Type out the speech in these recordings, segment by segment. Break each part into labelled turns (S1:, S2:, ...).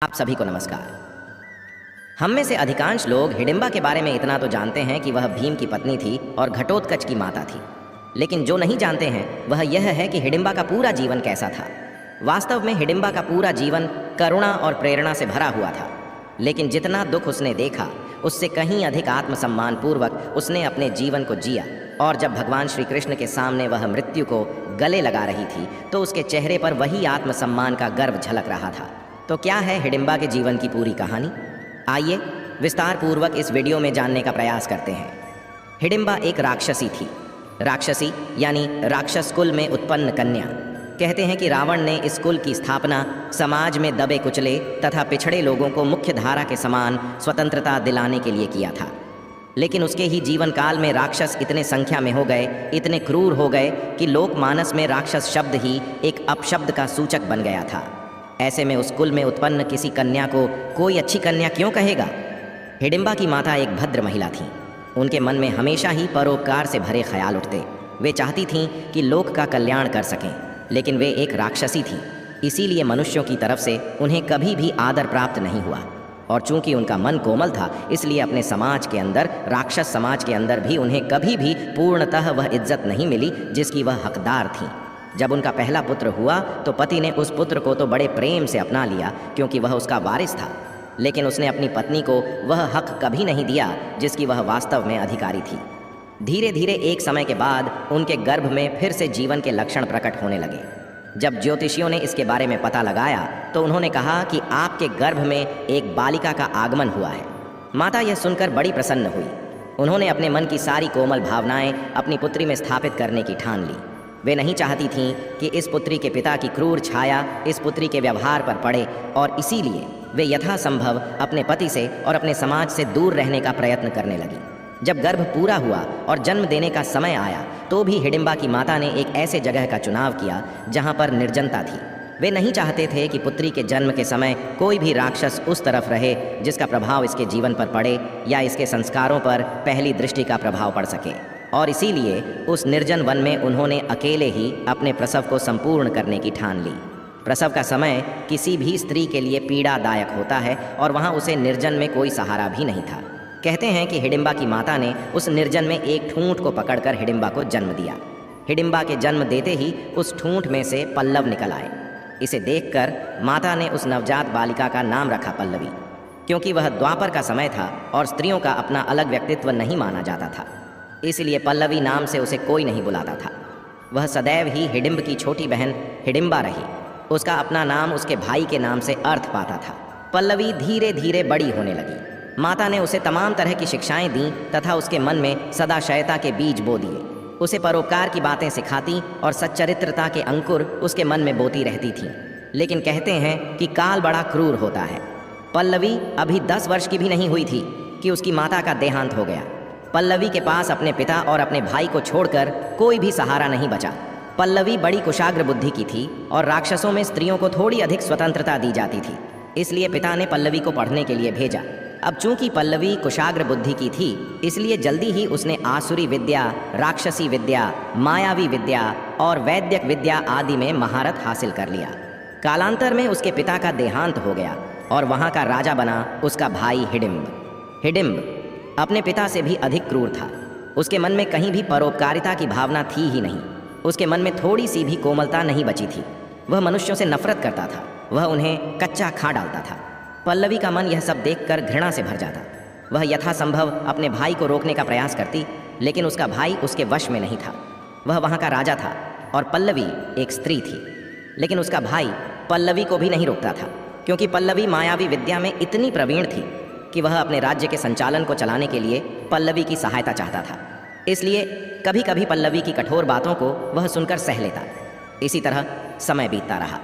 S1: आप सभी को नमस्कार। हम में से अधिकांश लोग हिडिंबा के बारे में इतना तो जानते हैं कि वह भीम की पत्नी थी और घटोत्कच की माता थी, लेकिन जो नहीं जानते हैं वह यह है कि हिडिंबा का पूरा जीवन कैसा था। वास्तव में हिडिंबा का पूरा जीवन करुणा और प्रेरणा से भरा हुआ था, लेकिन जितना दुख उसने देखा उससे कहीं अधिक आत्मसम्मान पूर्वक उसने अपने जीवन को जिया। और जब भगवान श्री कृष्ण के सामने वह मृत्यु को गले लगा रही थी तो उसके चेहरे पर वही आत्मसम्मान का गर्व झलक रहा था। तो क्या है हिडिंबा के जीवन की पूरी कहानी? आइए विस्तार पूर्वक इस वीडियो में जानने का प्रयास करते हैं। हिडिंबा एक राक्षसी थी। राक्षसी यानी राक्षस कुल में उत्पन्न कन्या। कहते हैं कि रावण ने इस कुल की स्थापना समाज में दबे कुचले तथा पिछड़े लोगों को मुख्य धारा के समान स्वतंत्रता दिलाने के लिए किया था, लेकिन उसके ही जीवन काल में राक्षस इतने संख्या में हो गए, इतने क्रूर हो गए कि लोकमानस में राक्षस शब्द ही एक अपशब्द का सूचक बन गया था। ऐसे में उस कुल में उत्पन्न किसी कन्या को कोई अच्छी कन्या क्यों कहेगा? हिडिंबा की माता एक भद्र महिला थी। उनके मन में हमेशा ही परोपकार से भरे ख्याल उठते। वे चाहती थीं कि लोक का कल्याण कर सकें, लेकिन वे एक राक्षसी थीं, इसीलिए मनुष्यों की तरफ से उन्हें कभी भी आदर प्राप्त नहीं हुआ। और चूंकि उनका मन कोमल था, इसलिए अपने समाज के अंदर, राक्षस समाज के अंदर भी उन्हें कभी भी पूर्णतः वह इज्जत नहीं मिली जिसकी वह हकदार थीं। जब उनका पहला पुत्र हुआ तो पति ने उस पुत्र को तो बड़े प्रेम से अपना लिया क्योंकि वह उसका वारिस था, लेकिन उसने अपनी पत्नी को वह हक कभी नहीं दिया जिसकी वह वास्तव में अधिकारी थी। धीरे धीरे एक समय के बाद उनके गर्भ में फिर से जीवन के लक्षण प्रकट होने लगे। जब ज्योतिषियों ने इसके बारे में पता लगाया तो उन्होंने कहा कि आपके गर्भ में एक बालिका का आगमन हुआ है। माता यह सुनकर बड़ी प्रसन्न हुई। उन्होंने अपने मन की सारी कोमल भावनाएं अपनी पुत्री में स्थापित करने की ठान ली। वे नहीं चाहती थीं कि इस पुत्री के पिता की क्रूर छाया इस पुत्री के व्यवहार पर पड़े, और इसीलिए वे यथासंभव अपने पति से और अपने समाज से दूर रहने का प्रयत्न करने लगी। जब गर्भ पूरा हुआ और जन्म देने का समय आया तो भी हिडिंबा की माता ने एक ऐसे जगह का चुनाव किया जहां पर निर्जनता थी। वे नहीं चाहते थे कि पुत्री के जन्म के समय कोई भी राक्षस उस तरफ रहे जिसका प्रभाव इसके जीवन पर पड़े या इसके संस्कारों पर पहली दृष्टि का प्रभाव पड़ सके, और इसीलिए उस निर्जन वन में उन्होंने अकेले ही अपने प्रसव को संपूर्ण करने की ठान ली। प्रसव का समय किसी भी स्त्री के लिए पीड़ादायक होता है और वहाँ उसे निर्जन में कोई सहारा भी नहीं था। कहते हैं कि हिडिंबा की माता ने उस निर्जन में एक ठूंठ को पकड़कर हिडिंबा को जन्म दिया। हिडिंबा के जन्म देते ही उस ठूंठ में से पल्लव निकल आए। इसे देखकर माता ने उस नवजात बालिका का नाम रखा पल्लवी, क्योंकि वह द्वापर का समय था और स्त्रियों का अपना अलग व्यक्तित्व नहीं माना जाता था, इसलिए पल्लवी नाम से उसे कोई नहीं बुलाता था। वह सदैव ही हिडिंब की छोटी बहन हिडिंबा रही। उसका अपना नाम उसके भाई के नाम से अर्थ पाता था। पल्लवी धीरे धीरे बड़ी होने लगी। माता ने उसे तमाम तरह की शिक्षाएं दी तथा उसके मन में सदाशयता के बीज बो दिए। उसे परोपकार की बातें सिखाती और सच्चरित्रता के अंकुर उसके मन में बोती रहती थीं। लेकिन कहते हैं कि काल बड़ा क्रूर होता है। पल्लवी अभी 10 वर्ष की भी नहीं हुई थी कि उसकी माता का देहांत हो गया। पल्लवी के पास अपने पिता और अपने भाई को छोड़कर कोई भी सहारा नहीं बचा। पल्लवी बड़ी कुशाग्र बुद्धि की थी और राक्षसों में स्त्रियों को थोड़ी अधिक स्वतंत्रता दी जाती थी, इसलिए पिता ने पल्लवी को पढ़ने के लिए भेजा। अब चूंकि पल्लवी कुशाग्र बुद्धि की थी, इसलिए जल्दी ही उसने आसुरी विद्या, राक्षसी विद्या, मायावी विद्या और वैद्यक विद्या आदि में महारत हासिल कर लिया। कालांतर में उसके पिता का देहांत हो गया और वहाँ का राजा बना उसका भाई हिडिंब। हिडिंब अपने पिता से भी अधिक क्रूर था। उसके मन में कहीं भी परोपकारिता की भावना थी ही नहीं। उसके मन में थोड़ी सी भी कोमलता नहीं बची थी। वह मनुष्यों से नफरत करता था। वह उन्हें कच्चा खा डालता था। पल्लवी का मन यह सब देखकर घृणा से भर जाता। वह यथासंभव अपने भाई को रोकने का प्रयास करती, लेकिन उसका भाई उसके वश में नहीं था। वह वहाँ का राजा था और पल्लवी एक स्त्री थी, लेकिन उसका भाई पल्लवी को भी नहीं रोकता था, क्योंकि पल्लवी मायावी विद्या में इतनी प्रवीण थी कि वह अपने राज्य के संचालन को चलाने के लिए पल्लवी की सहायता चाहता था। इसलिए कभी कभी पल्लवी की कठोर बातों को वह सुनकर सह लेता। इसी तरह समय बीतता रहा।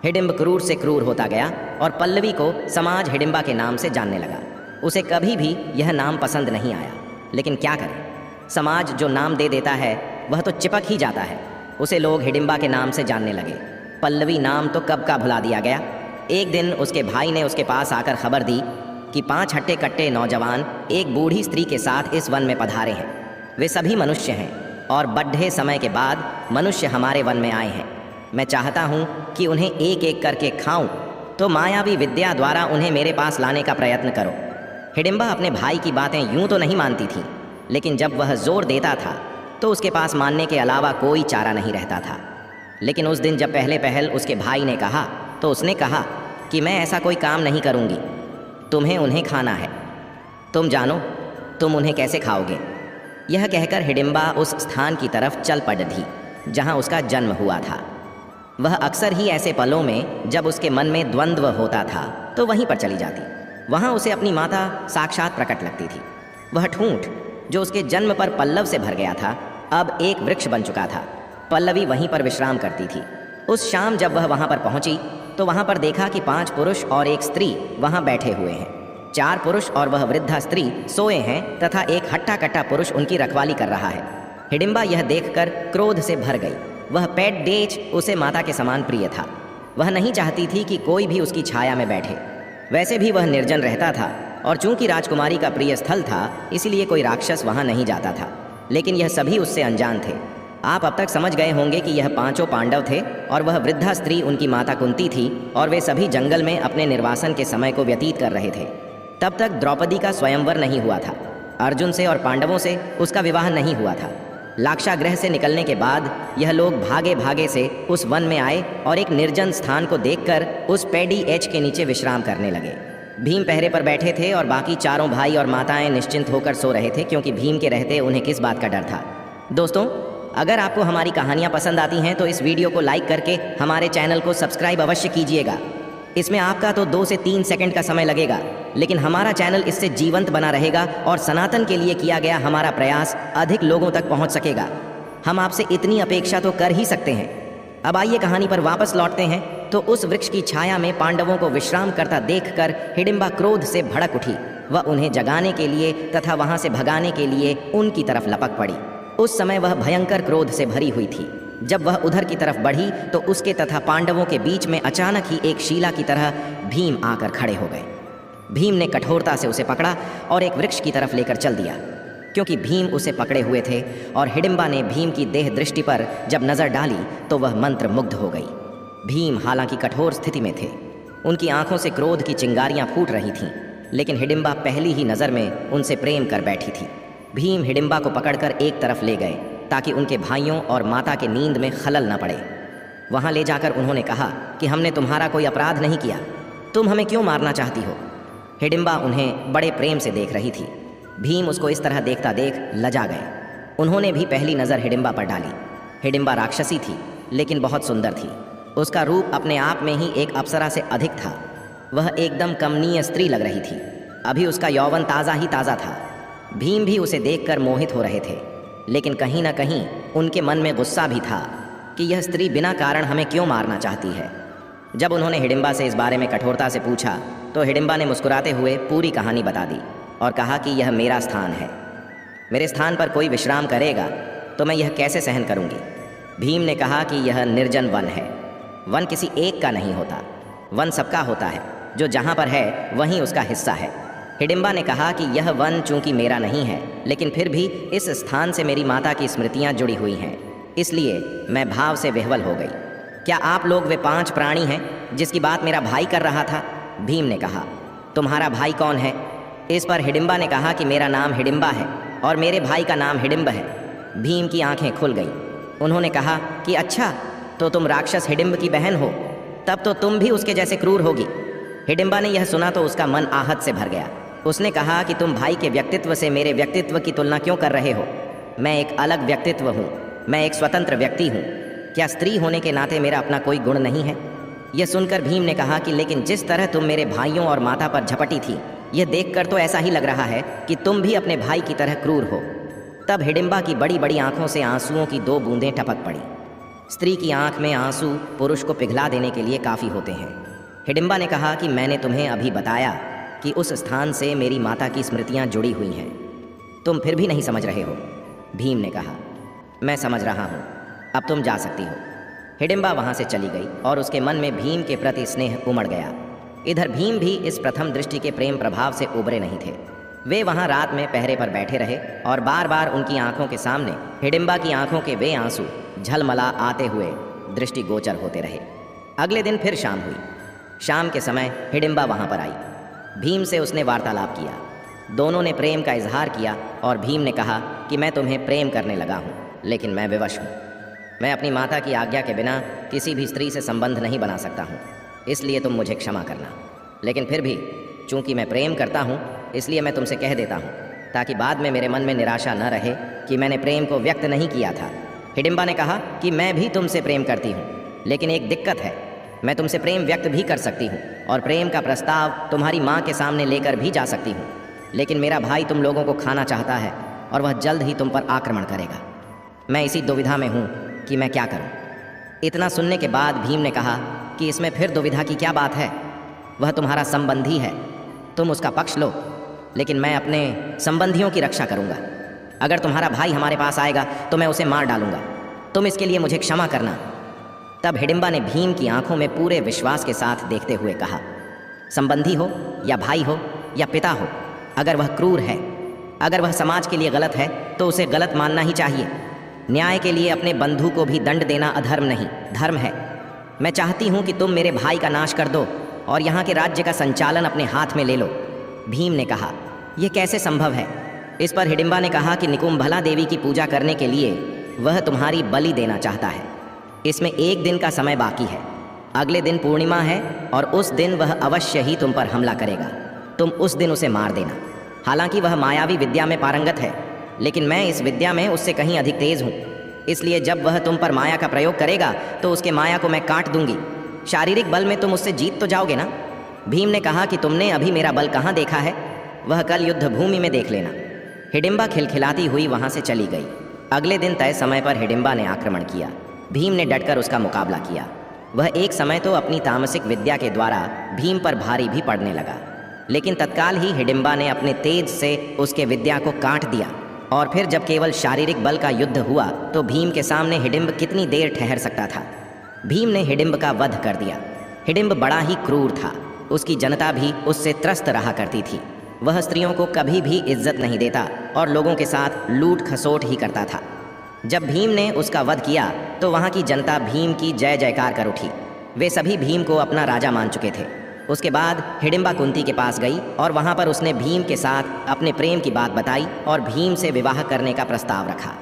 S1: हिडिंब क्रूर से क्रूर होता गया और पल्लवी को समाज हिडिंबा के नाम से जानने लगा। उसे कभी भी यह नाम पसंद नहीं आया, लेकिन क्या करे, समाज जो नाम दे देता है वह तो चिपक ही जाता है। उसे लोग हिडिंबा के नाम से जानने लगे। पल्लवी नाम तो कब का भुला दिया गया। एक दिन उसके भाई ने उसके पास आकर खबर दी कि 5 हट्टे कट्टे नौजवान एक बूढ़ी स्त्री के साथ इस वन में पधारे हैं। वे सभी मनुष्य हैं और बड्ढे समय के बाद मनुष्य हमारे वन में आए हैं। मैं चाहता हूँ कि उन्हें एक एक करके खाऊं तो मायावी विद्या द्वारा उन्हें मेरे पास लाने का प्रयत्न करो। हिडिंबा अपने भाई की बातें यूं तो नहीं मानती थी, लेकिन जब वह जोर देता था तो उसके पास मानने के अलावा कोई चारा नहीं रहता था। लेकिन उस दिन जब पहले पहल उसके भाई ने कहा तो उसने कहा कि मैं ऐसा कोई काम नहीं करूँगी, तुम्हें उन्हें खाना है, तुम जानो तुम उन्हें कैसे खाओगे। यह कहकर हिडिंबा उस स्थान की तरफ चल पड़ी जहाँ उसका जन्म हुआ था। वह अक्सर ही ऐसे पलों में जब उसके मन में द्वंद्व होता था तो वहीं पर चली जाती। वहाँ उसे अपनी माता साक्षात प्रकट लगती थी। वह ठूंठ जो उसके जन्म पर पल्लव से भर गया था अब एक वृक्ष बन चुका था। पल्लवी वहीं पर विश्राम करती थी। उस शाम जब वह वहाँ पर पहुँची तो वहाँ पर देखा कि 5 पुरुष और एक स्त्री वहाँ बैठे हुए हैं। 4 पुरुष और वह वृद्धा स्त्री सोए हैं तथा एक हट्टा कट्टा पुरुष उनकी रखवाली कर रहा है। हिडिंबा यह देखकर क्रोध से भर गई। वह पेट डेच उसे माता के समान प्रिय था। वह नहीं चाहती थी कि कोई भी उसकी छाया में बैठे। वैसे भी वह निर्जन रहता था और चूंकि राजकुमारी का प्रिय स्थल था इसलिए कोई राक्षस वहाँ नहीं जाता था। लेकिन यह सभी उससे अनजान थे। आप अब तक समझ गए होंगे कि यह 5 पांडव थे और वह वृद्धा स्त्री उनकी माता कुंती थी और वे सभी जंगल में अपने निर्वासन के समय को व्यतीत कर रहे थे। तब तक द्रौपदी का स्वयंवर नहीं हुआ था। अर्जुन से और पांडवों से उसका विवाह नहीं हुआ था। लाक्षागृह से निकलने के बाद यह लोग भागे भागे से उस वन में आए और एक निर्जन स्थान को देखकर उस पेडी एच के नीचे विश्राम करने लगे। भीम पहरे पर बैठे थे और बाकी चारों भाई और माताएं निश्चिंत होकर सो रहे थे, क्योंकि भीम के रहते उन्हें किस बात का डर था। दोस्तों, अगर आपको हमारी कहानियाँ पसंद आती हैं तो इस वीडियो को लाइक करके हमारे चैनल को सब्सक्राइब अवश्य कीजिएगा। इसमें आपका तो 2 से 3 सेकंड का समय लगेगा, लेकिन हमारा चैनल इससे जीवंत बना रहेगा और सनातन के लिए किया गया हमारा प्रयास अधिक लोगों तक पहुंच सकेगा। हम आपसे इतनी अपेक्षा तो कर ही सकते हैं। अब आइए कहानी पर वापस लौटते हैं। तो उस वृक्ष की छाया में पांडवों को विश्राम करता देखकर हिडिंबा क्रोध से भड़क उठी। वह उन्हें जगाने के लिए तथा वहां से भगाने के लिए उनकी तरफ लपक पड़ी। उस समय वह भयंकर क्रोध से भरी हुई थी। जब वह उधर की तरफ बढ़ी तो उसके तथा पांडवों के बीच में अचानक ही एक शीला की तरह भीम आकर खड़े हो गए। भीम ने कठोरता से उसे पकड़ा और एक वृक्ष की तरफ लेकर चल दिया। क्योंकि भीम उसे पकड़े हुए थे और हिडिंबा ने भीम की देह दृष्टि पर जब नज़र डाली तो वह मंत्र मुग्ध हो गई। भीम हालांकि कठोर स्थिति में थे, उनकी आंखों से क्रोध की चिंगारियां फूट रही थीं, लेकिन हिडिंबा पहली ही नज़र में उनसे प्रेम कर बैठी थी। भीम हिडिंबा को पकड़कर एक तरफ ले गए ताकि उनके भाइयों और माता के नींद में खलल न पड़े। वहाँ ले जाकर उन्होंने कहा कि हमने तुम्हारा कोई अपराध नहीं किया, तुम हमें क्यों मारना चाहती हो। हिडिंबा उन्हें बड़े प्रेम से देख रही थी। भीम उसको इस तरह देखता देख लजा गए। उन्होंने भी पहली नज़र हिडिंबा पर डाली। हिडिंबा राक्षसी थी, लेकिन बहुत सुंदर थी। उसका रूप अपने आप में ही एक अप्सरा से अधिक था। वह एकदम कमनीय स्त्री लग रही थी। अभी उसका यौवन ताज़ा ही ताज़ा था। भीम भी उसे देखकर मोहित हो रहे थे, लेकिन कहीं ना कहीं उनके मन में गुस्सा भी था कि यह स्त्री बिना कारण हमें क्यों मारना चाहती है। जब उन्होंने हिडिंबा से इस बारे में कठोरता से पूछा तो हिडिंबा ने मुस्कुराते हुए पूरी कहानी बता दी और कहा कि यह मेरा स्थान है। मेरे स्थान पर कोई विश्राम करेगा तो मैं यह कैसे सहन करूंगी। भीम ने कहा कि यह निर्जन वन है। वन किसी एक का नहीं होता, वन सबका होता है। जो जहाँ पर है वहीं उसका हिस्सा है। हिडिंबा ने कहा कि यह वन चूंकि मेरा नहीं है, लेकिन फिर भी इस स्थान से मेरी माता की स्मृतियाँ जुड़ी हुई हैं, इसलिए मैं भाव से विह्वल हो गई। क्या आप लोग वे 5 प्राणी हैं जिसकी बात मेरा भाई कर रहा था। भीम ने कहा, तुम्हारा भाई कौन है। इस पर हिडिंबा ने कहा कि मेरा नाम हिडिंबा है और मेरे भाई का नाम हिडिंब है। भीम की आंखें खुल गईं। उन्होंने कहा कि अच्छा, तो तुम राक्षस हिडिंब की बहन हो, तब तो तुम भी उसके जैसे क्रूर होगी। हिडिंबा ने यह सुना तो उसका मन आहत से भर गया। उसने कहा कि तुम भाई के व्यक्तित्व से मेरे व्यक्तित्व की तुलना क्यों कर रहे हो। मैं एक अलग व्यक्तित्व हूँ, मैं एक स्वतंत्र व्यक्ति हूँ। क्या स्त्री होने के नाते मेरा अपना कोई गुण नहीं है। यह सुनकर भीम ने कहा कि लेकिन जिस तरह तुम मेरे भाइयों और माता पर झपटी थी, यह देखकर तो ऐसा ही लग रहा है कि तुम भी अपने भाई की तरह क्रूर हो। तब हिडिंबा की बड़ी बड़ी आंखों से आंसुओं की 2 बूंदें टपक पड़ी। स्त्री की आंख में आंसू पुरुष को पिघला देने के लिए काफ़ी होते हैं। हिडिंबा ने कहा कि मैंने तुम्हें अभी बताया कि उस स्थान से मेरी माता की स्मृतियाँ जुड़ी हुई हैं, तुम फिर भी नहीं समझ रहे हो। भीम ने कहा, मैं समझ रहा हूँ, अब तुम जा सकती हो। हिडिंबा वहाँ से चली गई और उसके मन में भीम के प्रति स्नेह उमड़ गया। इधर भीम भी इस प्रथम दृष्टि के प्रेम प्रभाव से उबरे नहीं थे। वे वहाँ रात में पहरे पर बैठे रहे और बार बार उनकी आंखों के सामने हिडिंबा की आंखों के वे आंसू झलमला आते हुए दृष्टिगोचर होते रहे। अगले दिन फिर शाम हुई। शाम के समय हिडिंबा वहाँ पर आई। भीम से उसने वार्तालाप किया। दोनों ने प्रेम का इजहार किया और भीम ने कहा कि मैं तुम्हें प्रेम करने लगा हूँ, लेकिन मैं विवश हूँ। मैं अपनी माता की आज्ञा के बिना किसी भी स्त्री से संबंध नहीं बना सकता हूँ, इसलिए तुम मुझे क्षमा करना। लेकिन फिर भी चूंकि मैं प्रेम करता हूँ, इसलिए मैं तुमसे कह देता हूँ, ताकि बाद में मेरे मन में निराशा न रहे कि मैंने प्रेम को व्यक्त नहीं किया था। हिडिंबा ने कहा कि मैं भी तुमसे प्रेम करती हूँ, लेकिन एक दिक्कत है, मैं तुमसे प्रेम व्यक्त भी कर सकती हूँ और प्रेम का प्रस्ताव तुम्हारी माँ के सामने लेकर भी जा सकती हूँ, लेकिन मेरा भाई तुम लोगों को खाना चाहता है और वह जल्द ही तुम पर आक्रमण करेगा। मैं इसी दुविधा में हूँ कि मैं क्या करूँ। इतना सुनने के बाद भीम ने कहा कि इसमें फिर दुविधा की क्या बात है, वह तुम्हारा संबंधी है, तुम उसका पक्ष लो, लेकिन मैं अपने संबंधियों की रक्षा करूँगा। अगर तुम्हारा भाई हमारे पास आएगा तो मैं उसे मार डालूंगा, तुम इसके लिए मुझे क्षमा करना। तब हिडिंबा ने भीम की आंखों में पूरे विश्वास के साथ देखते हुए कहा, संबंधी हो या भाई हो या पिता हो, अगर वह क्रूर है, अगर वह समाज के लिए गलत है तो उसे गलत मानना ही चाहिए। न्याय के लिए अपने बंधु को भी दंड देना अधर्म नहीं, धर्म है। मैं चाहती हूँ कि तुम मेरे भाई का नाश कर दो और यहाँ के राज्य का संचालन अपने हाथ में ले लो। भीम ने कहा, यह कैसे संभव है? इस पर हिडिंबा ने कहा कि निकुंभला देवी की पूजा करने के लिए वह तुम्हारी बलि देना चाहता है। इसमें 1 दिन का समय बाकी है, अगले दिन पूर्णिमा है और उस दिन वह अवश्य ही तुम पर हमला करेगा। तुम उस दिन उसे मार देना। हालांकि वह मायावी विद्या में पारंगत है, लेकिन मैं इस विद्या में उससे कहीं अधिक तेज हूँ, इसलिए जब वह तुम पर माया का प्रयोग करेगा तो उसके माया को मैं काट दूंगी। शारीरिक बल में तुम उससे जीत तो जाओगे ना? भीम ने कहा कि तुमने अभी मेरा बल कहाँ देखा है, वह कल युद्ध भूमि में देख लेना। हिडिंबा खिलखिलाती हुई वहाँ से चली गई। अगले दिन तय समय पर हिडिंबा ने आक्रमण किया। भीम ने डटकर उसका मुकाबला किया। वह एक समय तो अपनी तामसिक विद्या के द्वारा भीम पर भारी भी पड़ने लगा, लेकिन तत्काल ही हिडिंबा ने अपने तेज से उसके विद्या को काट दिया। और फिर जब केवल शारीरिक बल का युद्ध हुआ तो भीम के सामने हिडिंब कितनी देर ठहर सकता था। भीम ने हिडिंब का वध कर दिया। हिडिंब बड़ा ही क्रूर था, उसकी जनता भी उससे त्रस्त रहा करती थी। वह स्त्रियों को कभी भी इज्जत नहीं देता और लोगों के साथ लूट खसोट ही करता था। जब भीम ने उसका वध किया तो वहाँ की जनता भीम की जय जयकार कर उठी। वे सभी भीम को अपना राजा मान चुके थे। उसके बाद हिडिंबा कुंती के पास गई और वहाँ पर उसने भीम के साथ अपने प्रेम की बात बताई और भीम से विवाह करने का प्रस्ताव रखा।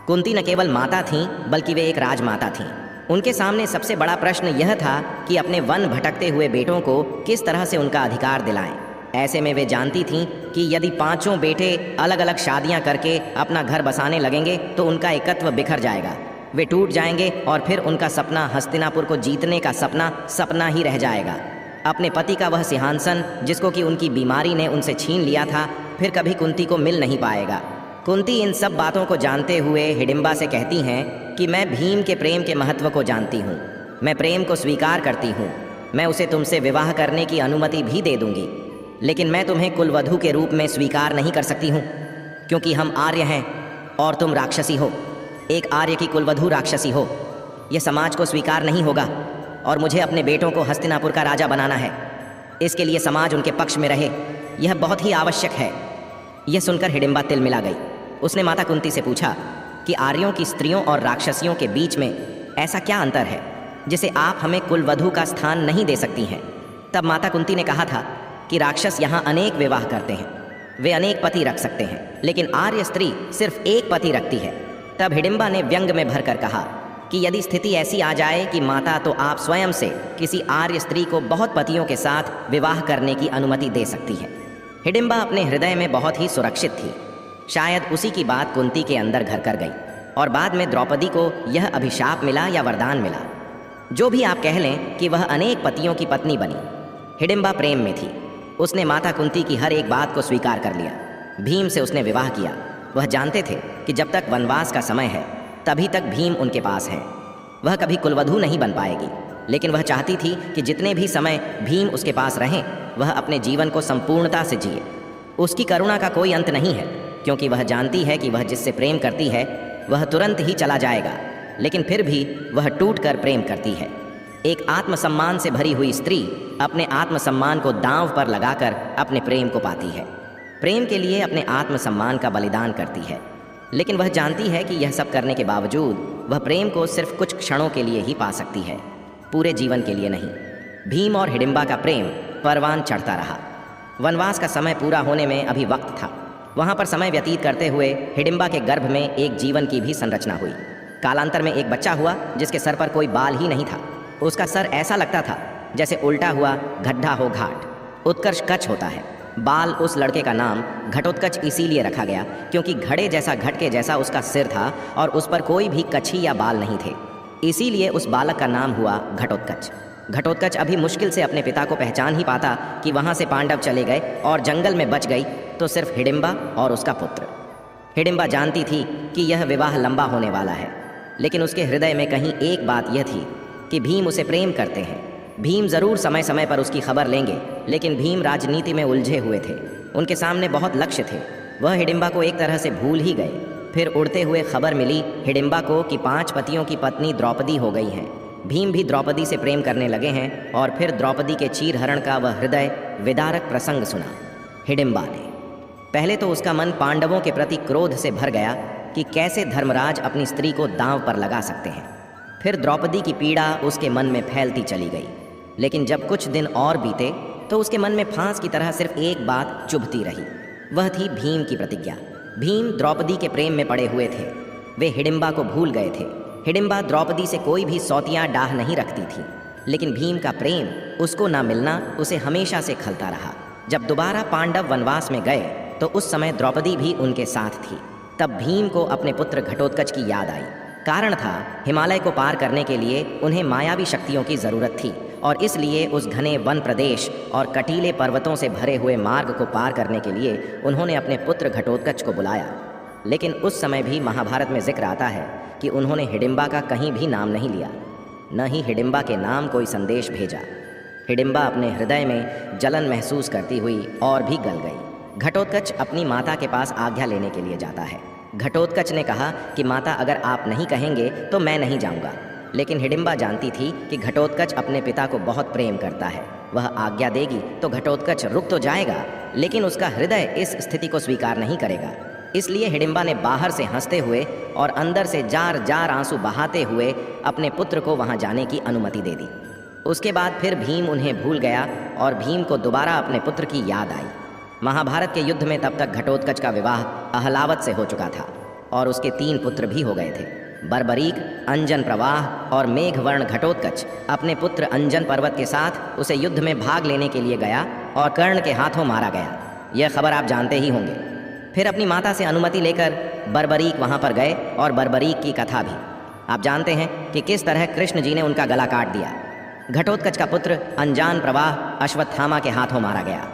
S1: कुंती न केवल माता थीं बल्कि वे एक राजमाता थीं। उनके सामने सबसे बड़ा प्रश्न यह था कि अपने वन भटकते हुए बेटों को किस तरह से उनका अधिकार दिलाएं। ऐसे में वे जानती थीं कि यदि 5 बेटे अलग अलग शादियां करके अपना घर बसाने लगेंगे तो उनका एकत्व बिखर जाएगा, वे टूट जाएंगे और फिर उनका सपना हस्तिनापुर को जीतने का सपना ही रह जाएगा। अपने पति का वह सिंहासन जिसको कि उनकी बीमारी ने उनसे छीन लिया था, फिर कभी कुंती को मिल नहीं पाएगा। कुंती इन सब बातों को जानते हुए हिडिंबा से कहती हैं कि मैं भीम के प्रेम के महत्व को जानती हूँ, मैं प्रेम को स्वीकार करती हूँ, मैं उसे तुमसे विवाह करने की अनुमति भी दे दूंगी, लेकिन मैं तुम्हें कुलवधू के रूप में स्वीकार नहीं कर सकती हूँ, क्योंकि हम आर्य हैं और तुम राक्षसी हो। एक आर्य की कुलवधू राक्षसी हो, यह समाज को स्वीकार नहीं होगा और मुझे अपने बेटों को हस्तिनापुर का राजा बनाना है। इसके लिए समाज उनके पक्ष में रहे, यह बहुत ही आवश्यक है। यह सुनकर हिडिंबा तिलमिला गई। उसने माता कुंती से पूछा कि आर्यों की स्त्रियों और राक्षसियों के बीच में ऐसा क्या अंतर है जिसे आप हमें कुलवधू का स्थान नहीं दे सकती हैं? तब माता कुंती ने कहा था कि राक्षस यहाँ अनेक विवाह करते हैं, वे अनेक पति रख सकते हैं, लेकिन आर्य स्त्री सिर्फ एक पति रखती है। तब हिडिंबा ने व्यंग में भरकर कहा कि यदि स्थिति ऐसी आ जाए कि माता, तो आप स्वयं से किसी आर्य स्त्री को बहुत पतियों के साथ विवाह करने की अनुमति दे सकती है। हिडिंबा अपने हृदय में बहुत ही सुरक्षित थी। शायद उसी की बात कुंती के अंदर घर कर गई और बाद में द्रौपदी को यह अभिशाप मिला या वरदान मिला, जो भी आप कह लें कि वह अनेक पतियों की पत्नी बनी। हिडिंबा प्रेम में थी, उसने माता कुंती की हर एक बात को स्वीकार कर लिया। भीम से उसने विवाह किया। वह जानते थे कि जब तक वनवास का समय है तभी तक भीम उनके पास है। वह कभी कुलवधू नहीं बन पाएगी, लेकिन वह चाहती थी कि जितने भी समय भीम उसके पास रहें वह अपने जीवन को संपूर्णता से जिए। उसकी करुणा का कोई अंत नहीं है, क्योंकि वह जानती है कि वह जिससे प्रेम करती है वह तुरंत ही चला जाएगा, लेकिन फिर भी वह टूट कर प्रेम करती है। एक आत्मसम्मान से भरी हुई स्त्री अपने आत्मसम्मान को दांव पर लगाकर अपने प्रेम को पाती है। प्रेम के लिए अपने आत्मसम्मान का बलिदान करती है, लेकिन वह जानती है कि यह सब करने के बावजूद वह प्रेम को सिर्फ कुछ क्षणों के लिए ही पा सकती है, पूरे जीवन के लिए नहीं। भीम और हिडिंबा का प्रेम परवान चढ़ता रहा। वनवास का समय पूरा होने में अभी वक्त था। वहाँ पर समय व्यतीत करते हुए हिडिंबा के गर्भ में एक जीवन की भी संरचना हुई। कालांतर में एक बच्चा हुआ जिसके सर पर कोई बाल ही नहीं था। उसका सर ऐसा लगता था जैसे उल्टा हुआ गड्ढा हो घाट। उत्कर्ष कच्छ होता है। बाल उस लड़के का नाम घटोत्कच इसीलिए रखा गया क्योंकि घड़े जैसा घट के जैसा उसका सिर था और उस पर कोई भी कच्छी या बाल नहीं थे। इसीलिए उस बालक का नाम हुआ घटोत्कच। घटोत्कच अभी मुश्किल से अपने पिता को पहचान ही पाता कि वहाँ से पांडव चले गए और जंगल में बच गई तो सिर्फ हिडिंबा और उसका पुत्र। हिडिंबा जानती थी कि यह विवाह लंबा होने वाला है, लेकिन उसके हृदय में कहीं एक बात यह थी कि भीम उसे प्रेम करते हैं। भीम जरूर समय समय पर उसकी खबर लेंगे, लेकिन भीम राजनीति में उलझे हुए थे। उनके सामने बहुत लक्ष्य थे। वह हिडिंबा को एक तरह से भूल ही गए। फिर उड़ते हुए खबर मिली हिडिंबा को कि 5 पतियों की पत्नी द्रौपदी हो गई हैं। भीम भी द्रौपदी से प्रेम करने लगे हैं और फिर द्रौपदी के चीरहरण का वह हृदय विदारक प्रसंग सुना। हिडिंबा ने पहले तो उसका मन पांडवों के प्रति क्रोध से भर गया कि कैसे धर्मराज अपनी स्त्री को दांव पर लगा सकते हैं। फिर द्रौपदी की पीड़ा उसके मन में फैलती चली गई। लेकिन जब कुछ दिन और बीते तो उसके मन में फांस की तरह सिर्फ एक बात चुभती रही। वह थी भीम की प्रतिज्ञा। भीम द्रौपदी के प्रेम में पड़े हुए थे। वे हिडिंबा को भूल गए थे। हिडिंबा द्रौपदी से कोई भी सौतियाँ डाह नहीं रखती थी, लेकिन भीम का प्रेम उसको ना मिलना उसे हमेशा से खलता रहा। जब दोबारा पांडव वनवास में गए तो उस समय द्रौपदी भी उनके साथ थी। तब भीम को अपने पुत्र घटोत्कच की याद आई। कारण था हिमालय को पार करने के लिए उन्हें मायावी शक्तियों की ज़रूरत थी और इसलिए उस घने वन प्रदेश और कटीले पर्वतों से भरे हुए मार्ग को पार करने के लिए उन्होंने अपने पुत्र घटोत्कच को बुलाया। लेकिन उस समय भी महाभारत में जिक्र आता है कि उन्होंने हिडिंबा का कहीं भी नाम नहीं लिया, न ही हिडिंबा के नाम कोई संदेश भेजा। हिडिंबा अपने हृदय में जलन महसूस करती हुई और भी गल गई। घटोत्कच अपनी माता के पास आज्ञा लेने के लिए जाता है। घटोत्कच ने कहा कि माता, अगर आप नहीं कहेंगे तो मैं नहीं जाऊंगा। लेकिन हिडिंबा जानती थी कि घटोत्कच अपने पिता को बहुत प्रेम करता है। वह आज्ञा देगी तो घटोत्कच रुक तो जाएगा, लेकिन उसका हृदय इस स्थिति को स्वीकार नहीं करेगा। इसलिए हिडिंबा ने बाहर से हंसते हुए और अंदर से जार जार आंसू बहाते हुए अपने पुत्र को वहां जाने की अनुमति दे दी। उसके बाद फिर भीम उन्हें भूल गया और भीम को दोबारा अपने पुत्र की याद आई। महाभारत के युद्ध में तब तक घटोत्कच का विवाह अहलावत से हो चुका था और उसके 3 पुत्र भी हो गए थे। बर्बरीक, अंजन प्रवाह और मेघवर्ण घटोत्कच अपने पुत्र अंजन पर्वत के साथ उसे युद्ध में भाग लेने के लिए गया और कर्ण के हाथों मारा गया। यह खबर आप जानते ही होंगे। फिर अपनी माता से अनुमति लेकर बर्बरीक वहाँ पर गए और बर्बरीक की कथा भी आप जानते हैं कि किस तरह कृष्ण जी ने उनका गला काट दिया। घटोत्कच का पुत्र अंजान प्रवाह अश्वत्थामा के हाथों मारा गया।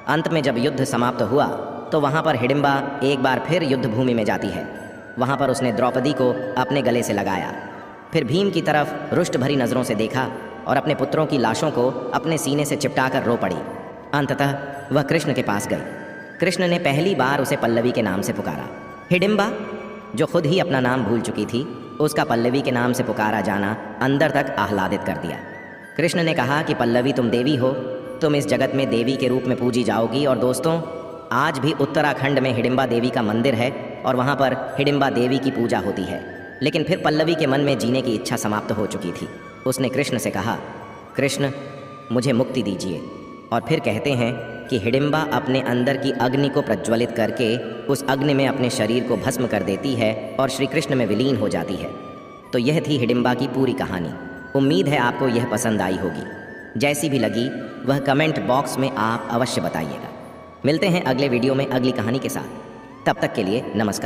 S1: अंत में जब युद्ध समाप्त हुआ तो वहाँ पर हिडिंबा एक बार फिर युद्ध भूमि में जाती है। वहाँ पर उसने द्रौपदी को अपने गले से लगाया। फिर भीम की तरफ रुष्ट भरी नज़रों से देखा और अपने पुत्रों की लाशों को अपने सीने से चिपटाकर रो पड़ी। अंततः वह कृष्ण के पास गई। कृष्ण ने पहली बार उसे पल्लवी के नाम से पुकारा। हिडिंबा, जो खुद ही अपना नाम भूल चुकी थी, उसका पल्लवी के नाम से पुकारा जाना अंदर तक आह्लादित कर दिया। कृष्ण ने कहा कि पल्लवी, तुम देवी हो, तुम इस जगत में देवी के रूप में पूजी जाओगी। और दोस्तों, आज भी उत्तराखंड में हिडिंबा देवी का मंदिर है और वहाँ पर हिडिंबा देवी की पूजा होती है। लेकिन फिर पल्लवी के मन में जीने की इच्छा समाप्त हो चुकी थी। उसने कृष्ण से कहा, कृष्ण, मुझे मुक्ति दीजिए। और फिर कहते हैं कि हिडिंबा अपने अंदर की अग्नि को प्रज्वलित करके उस अग्नि में अपने शरीर को भस्म कर देती है और श्री कृष्ण में विलीन हो जाती है। तो यह थी हिडिंबा की पूरी कहानी। उम्मीद है आपको यह पसंद आई होगी। जैसी भी लगी वह कमेंट बॉक्स में आप अवश्य बताइएगा। मिलते हैं अगले वीडियो में अगली कहानी के साथ। तब तक के लिए नमस्कार।